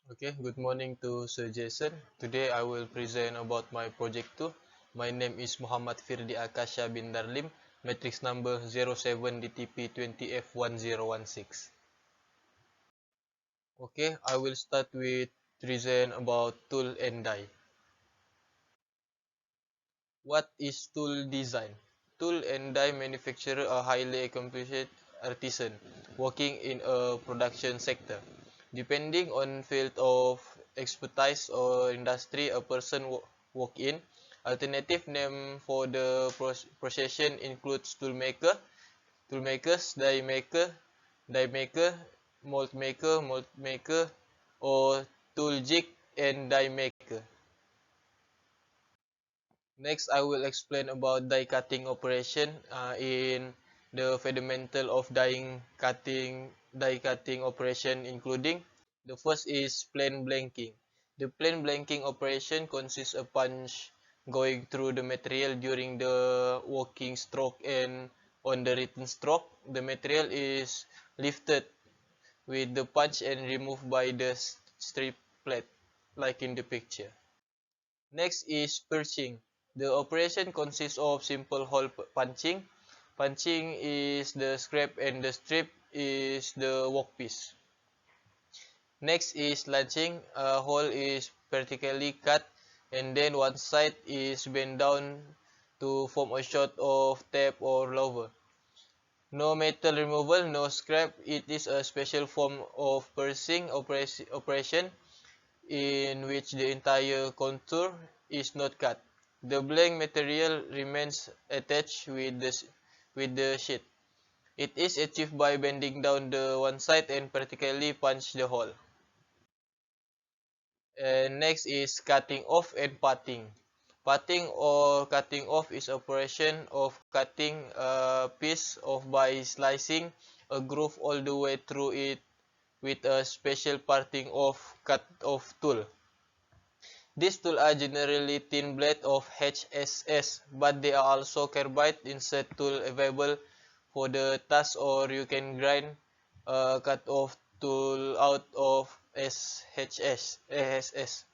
Okay, good morning to Sir Jason. Today I will present about my project 2. My name is Mohammadfirdiaqashabindarlim, matrix number 07DTP20F1016. Okay, I will start with present about tool and die. What is tool design? Tool and die manufacturer are highly accomplished artisan working in a production sector. Depending on field of expertise or industry a person work in, alternative name for the profession includes toolmakers, die maker, mold maker, or tool jig and die maker. Next, I will explain about die cutting operation in the fundamental of die cutting operation, including the first is plane blanking. The plane blanking operation consists of punch going through the material during the working stroke, and on the written stroke, the material is lifted with the punch and removed by the strip plate, like in the picture. Next is perching. The operation consists of simple hole punching. Punching is the scrape and the strip is the workpiece. Next is latching. A hole is vertically cut and then one side is bent down to form a shot of tape or lever. No metal removal, no scrap. It is a special form of piercing operation in which the entire contour is not cut. The blank material remains attached with the sheet. It is achieved by bending down the one side and vertically punch the hole. And next is cutting off and putting. Putting or cutting off is operation of cutting a piece off by slicing a groove all the way through it with a special parting off cut off tool. These tools are generally thin blades of HSS, but there are also carbide insert tools available for the task, or you can grind a cut-off tool out of SHS, ASS.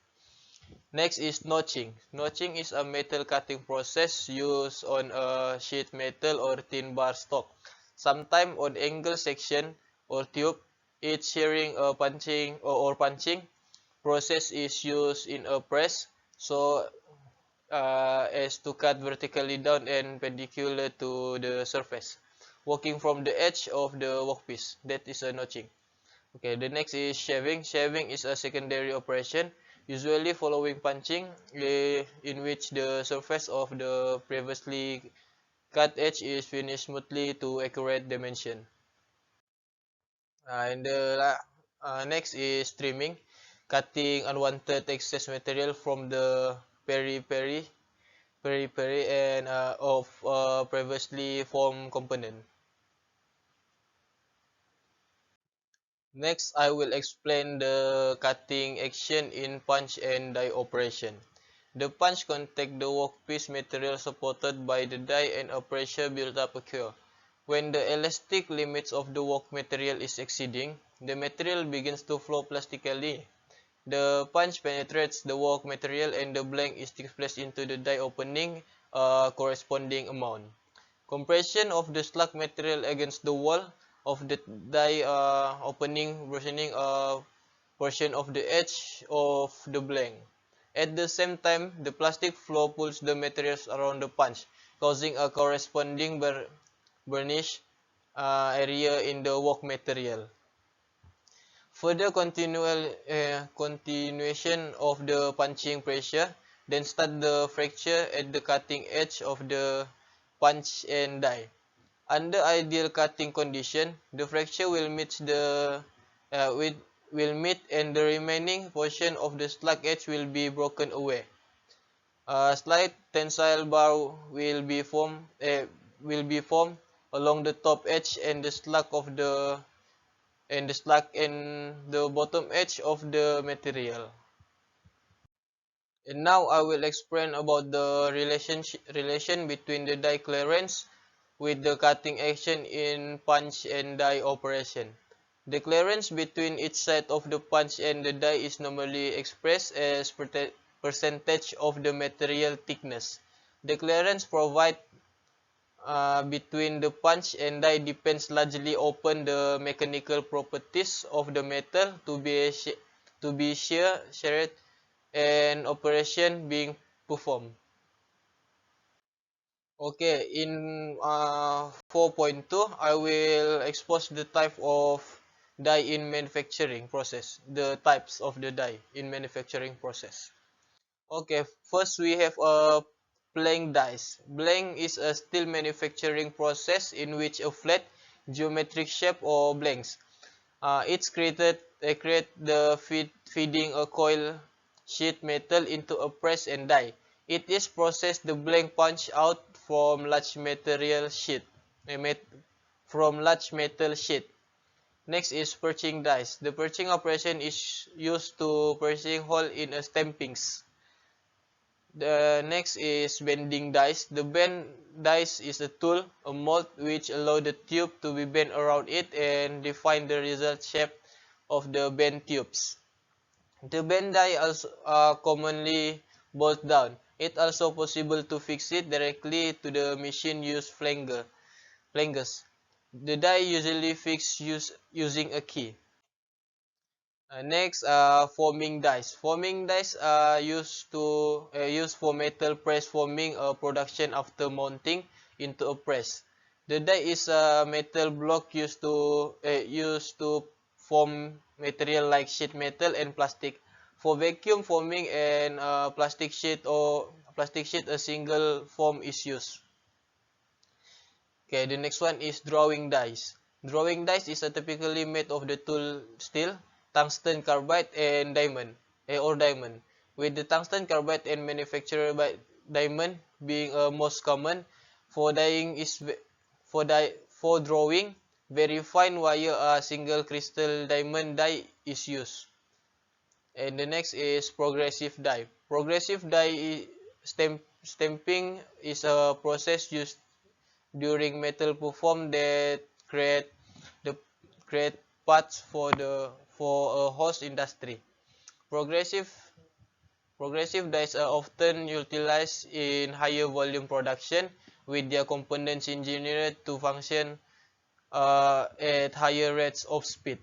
Next is notching. Notching is a metal cutting process used on a sheet metal or thin bar stock, sometimes on angle section or tube. Each shearing or punching process is used in a press, so as to cut vertically down and perpendicular to the surface, working from the edge of the workpiece. That is a notching. Okay, the next is shaving. Shaving is a secondary operation, usually following punching, in which the surface of the previously cut edge is finished smoothly to accurate dimension. And the next is trimming, cutting unwanted excess material from the periphery and of previously formed component. Next, I will explain the cutting action in punch and die operation. The punch contact the workpiece material supported by the die and a pressure build-up occur. When the elastic limits of the work material is exceeding, the material begins to flow plastically. The punch penetrates the work material and the blank is displaced into the die opening a corresponding amount. Compression of the slug material against the wall of the die opening, worsening a portion of the edge of the blank. At the same time, the plastic flow pulls the materials around the punch, causing a corresponding burnish area in the work material. Further continuation of the punching pressure then start the fracture at the cutting edge of the punch and die. Under ideal cutting condition, the fracture will meet and the remaining portion of the slug edge will be broken away. A slight tensile bar will be formed along the top edge and the slug and the bottom edge of the material. And now I will explain about the relation between the die clearance with the cutting action in punch and die operation. The clearance between each side of the punch and the die is normally expressed as percentage of the material thickness. The clearance provided between the punch and die depends largely upon the mechanical properties of the metal to be sheared and operation being performed. Okay, in 4.2, I will expose the type of die in manufacturing process, the types of the die in manufacturing process. Okay, first we have a blank dies. Blank is a steel manufacturing process in which a flat geometric shape or blanks. It's created create the feeding a coil sheet metal into a press and die. It is processed the blank punch out from large material sheet. From large metal sheet. Next is perching dies. The perching operation is used to perching hole in a stampings. The next is bending dies. The bend dies is a tool, a mold which allow the tube to be bent around it and define the result shape of the bent tubes. The bend die also commonly bolt down. It also possible to fix it directly to the machine use flangers. The die usually fixed using a key. Next, forming dies. Forming dies are used for metal press forming a production after mounting into a press. The die is a metal block used to form material like sheet metal and plastic. For vacuum forming and plastic sheet, a single form is used. Okay, the next one is drawing dies. Drawing dies is typically made of the tool steel, tungsten carbide, and diamond. With the tungsten carbide and manufactured by diamond being most common for dyeing for drawing. Very fine wire single crystal diamond die is used. And the next is progressive die. Progressive die stamping is a process used during metal perform that the create parts for a host industry. Progressive progressive dies are often utilized in higher volume production with their components engineered to function at higher rates of speed.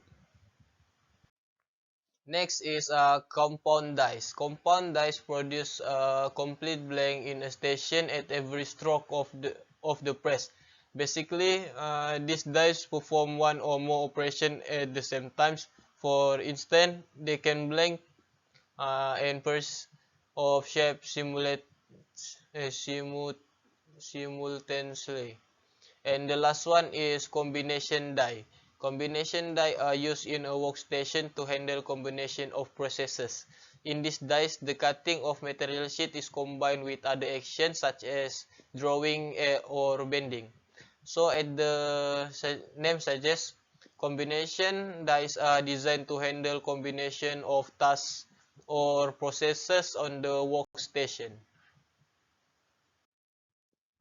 Next is compound dies. Compound dies produce a complete blank in a station at every stroke of the press. Basically, these dies perform one or more operations at the same time. For instance, they can blank and press of shape simultaneously. And the last one is combination die. Combination die are used in a workstation to handle combination of processes. In these dies, the cutting of material sheet is combined with other actions such as drawing or bending. So, as the name suggests, combination dies are designed to handle combination of tasks or processes on the workstation.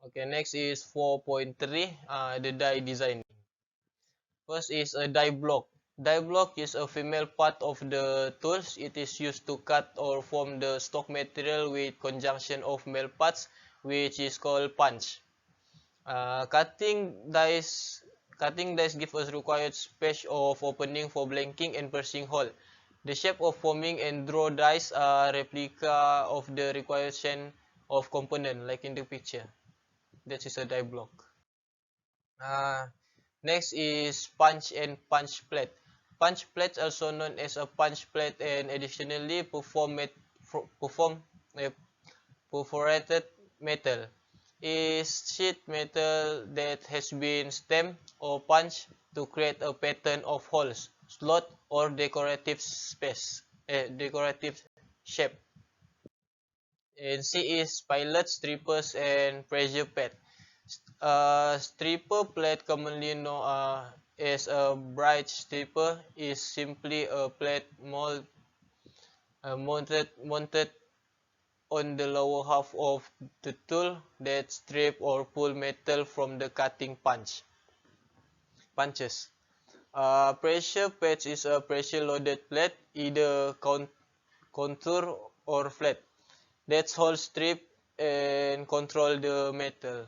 Okay, next is 4.3, the die design. First is a die block. Die block is a female part of the tools. It is used to cut or form the stock material with conjunction of male parts, which is called punch. Cutting dies give us required space of opening for blanking and piercing hole. The shape of forming and draw dies are replica of the required shape of component, like in the picture. That is a die block. Next is punch and punch plate. Punch plate, also known as a punch plate, and additionally perform perforated metal, is sheet metal that has been stamped or punched to create a pattern of holes, slot, or decorative shape. And C is pilot, strippers, and pressure pad. Stripper plate, commonly known as a bright stripper, is simply a plate mounted on the lower half of the tool that strip or pull metal from the cutting punches. Pressure patch is a pressure loaded plate, either contour or flat, that holds strip and control the metal.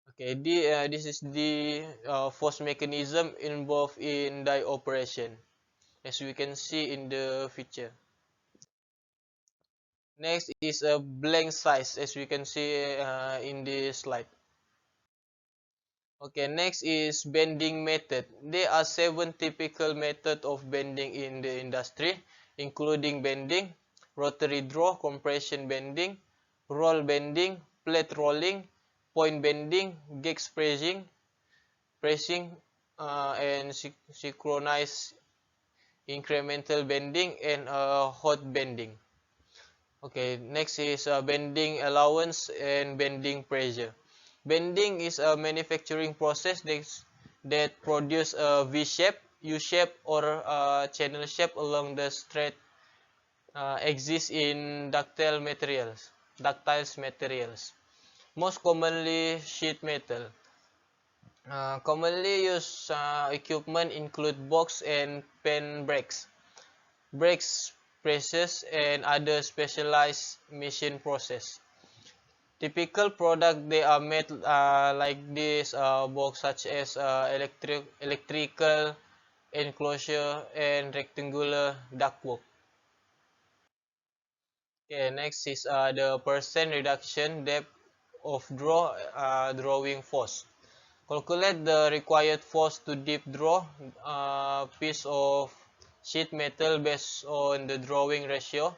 Okay, this is the force mechanism involved in die operation, as we can see in the picture. Next is a blank size, as we can see in this slide. Okay, next is bending method. There are 7 typical methods of bending in the industry, including bending, rotary draw, compression bending, roll bending, plate rolling, point bending, gauge pressing, and synchronized incremental bending, and hot bending. Okay, next is bending allowance and bending pressure. Bending is a manufacturing process that produce a V shape, U shape, or channel shape along the straight axis in ductile materials. Most commonly sheet metal. Commonly used equipment include box and pen brakes presses, and other specialized machine process. Typical product they are made like this box, such as electrical enclosure and rectangular ductwork. Okay, next is the percent reduction depth of drawing force. Calculate the required force to deep draw a piece of sheet metal based on the drawing ratio,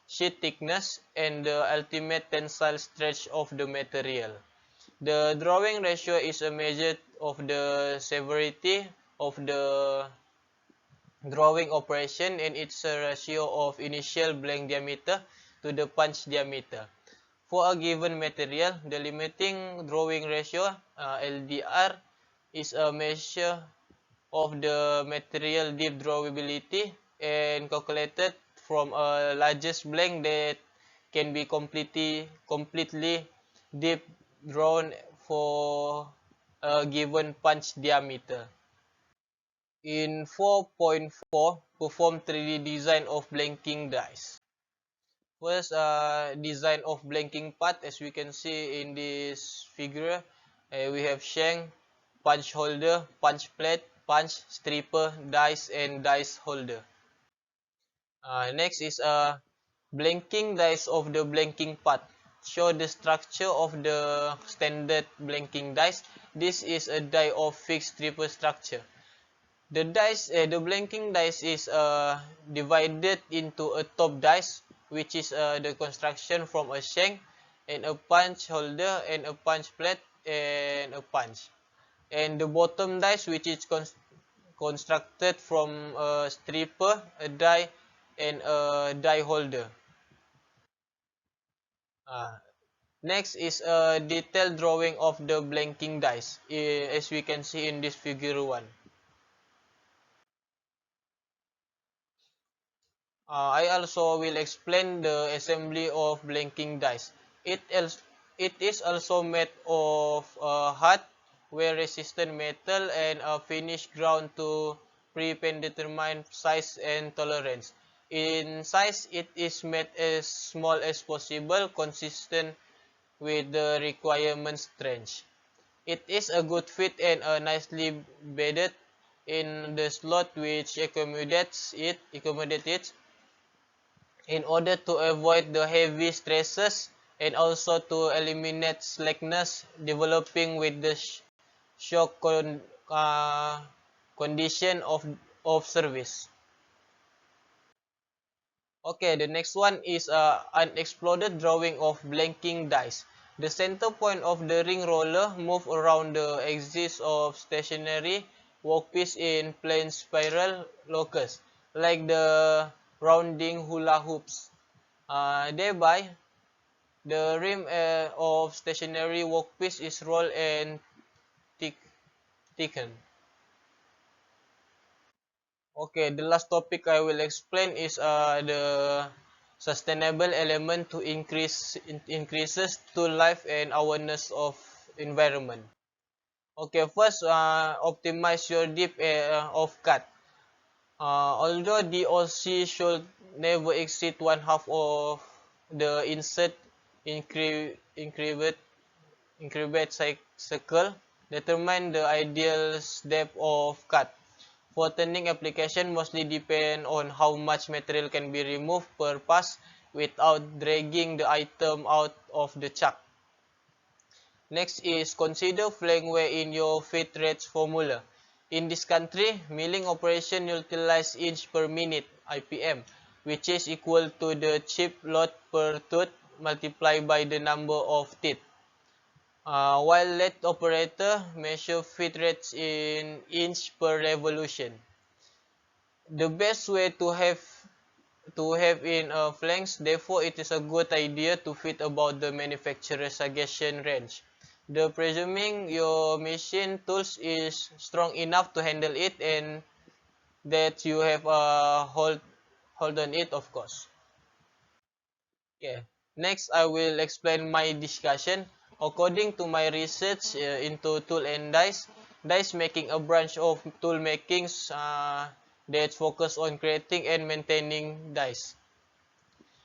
sheet thickness, and the ultimate tensile stretch of the material. The drawing ratio is a measure of the severity of the drawing operation, and it's a ratio of initial blank diameter to the punch diameter. For a given material, the limiting drawing ratio LDR is a measure of the material deep drawability and calculated from a largest blank that can be completely deep drawn for a given punch diameter. In 4.4, perform 3D design of blanking dies. First, design of blanking part. As we can see in this figure, we have shank, punch holder, punch plate, punch, stripper, dice, and dice holder. Next is blanking dice of the blanking part. Show the structure of the standard blanking dice. This is a die of fixed stripper structure. The blanking dice is divided into a top dice, which is the construction from a shank, and a punch holder, and a punch plate, and a punch. And the bottom dice, which is constructed from a stripper, a die, and a die holder. Next is a detailed drawing of the blanking dice, as we can see in this figure 1. I also will explain the assembly of blanking dice. It is also made of hard, wear-resistant metal and a finished ground to predetermined size and tolerance. In size, it is made as small as possible, consistent with the requirement strength. It is a good fit and nicely bedded in the slot, which accommodates it in order to avoid the heavy stresses and also to eliminate slackness developing with the shock condition of service. Okay, the next one is an exploded drawing of blanking dice. The center point of the ring roller moves around the axis of stationary workpiece in plane spiral locus, like the rounding hula hoops. Thereby, the rim of stationary workpiece is rolled and thickened. Okay, the last topic I will explain is the sustainable element to increases to life and awareness of environment. Okay, first, optimize your depth of cut. Although the OC should never exceed one half of the insert increment circle, determine the ideal depth of cut. For turning application mostly depend on how much material can be removed per pass without dragging the item out of the chuck. Next is consider flank wear in your feed rates formula. In this country, milling operation utilize inch per minute (IPM), which is equal to the chip load per tooth multiplied by the number of teeth. While lathe operator measure feed rates in inch per revolution. The best way to have in flanks, therefore it is a good idea to fit about the manufacturer's suggestion range. The presuming your machine tools is strong enough to handle it and that you have a hold on it, of course. Okay. Next, I will explain my discussion. According to my research into tool and dice making a branch of tool makings that focus on creating and maintaining dice.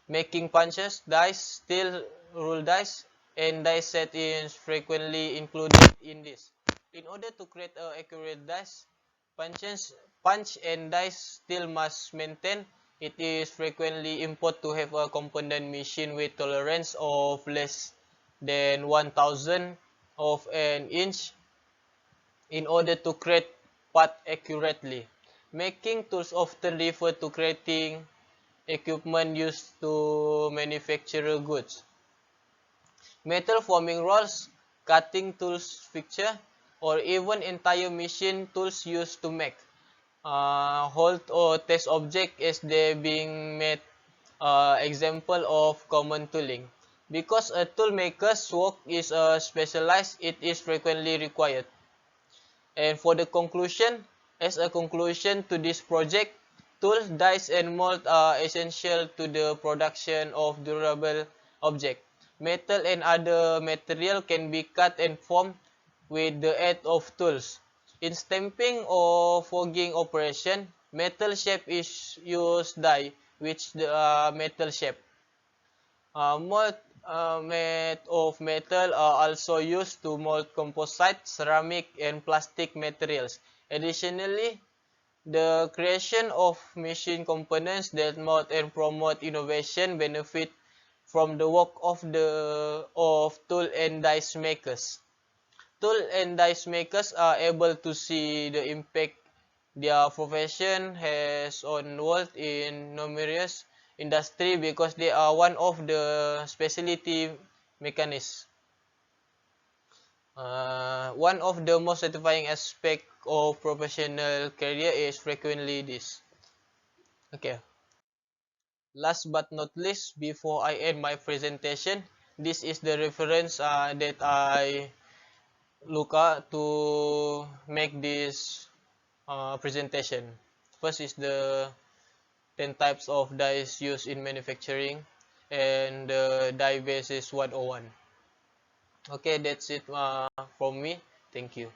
Making punches, dice, steel rule dice, and dice set is frequently included in this. In order to create an accurate dice, punch and dice still must maintain. It is frequently important to have a component machine with tolerance of less than 1,000 of an inch in order to create part accurately. Making tools often refer to creating equipment used to manufacture goods. Metal forming rolls, cutting tools fixture, or even entire machine tools used to make hold or test object as they being made example of common tooling. Because a tool maker's work is specialized, it is frequently required. And for the conclusion, as a conclusion to this project, tools, dies, and mold are essential to the production of durable objects. Metal and other material can be cut and formed with the aid of tools. In stamping or forging operation, metal shape is used die, which the metal shape. Mold made of metal are also used to mold composite, ceramic, and plastic materials. Additionally, the creation of machine components that mold and promote innovation benefit from the work of tool and dice makers. Tool and dice makers are able to see the impact their profession has on world in numerous industry because they are one of the specialty mechanics. One of the most satisfying aspect of professional career is frequently this. Okay. Last but not least, before I end my presentation, this is the reference that I look at to make this presentation. First is the 10 types of dies used in manufacturing, and the die base is 101. Okay, that's it from me. Thank you.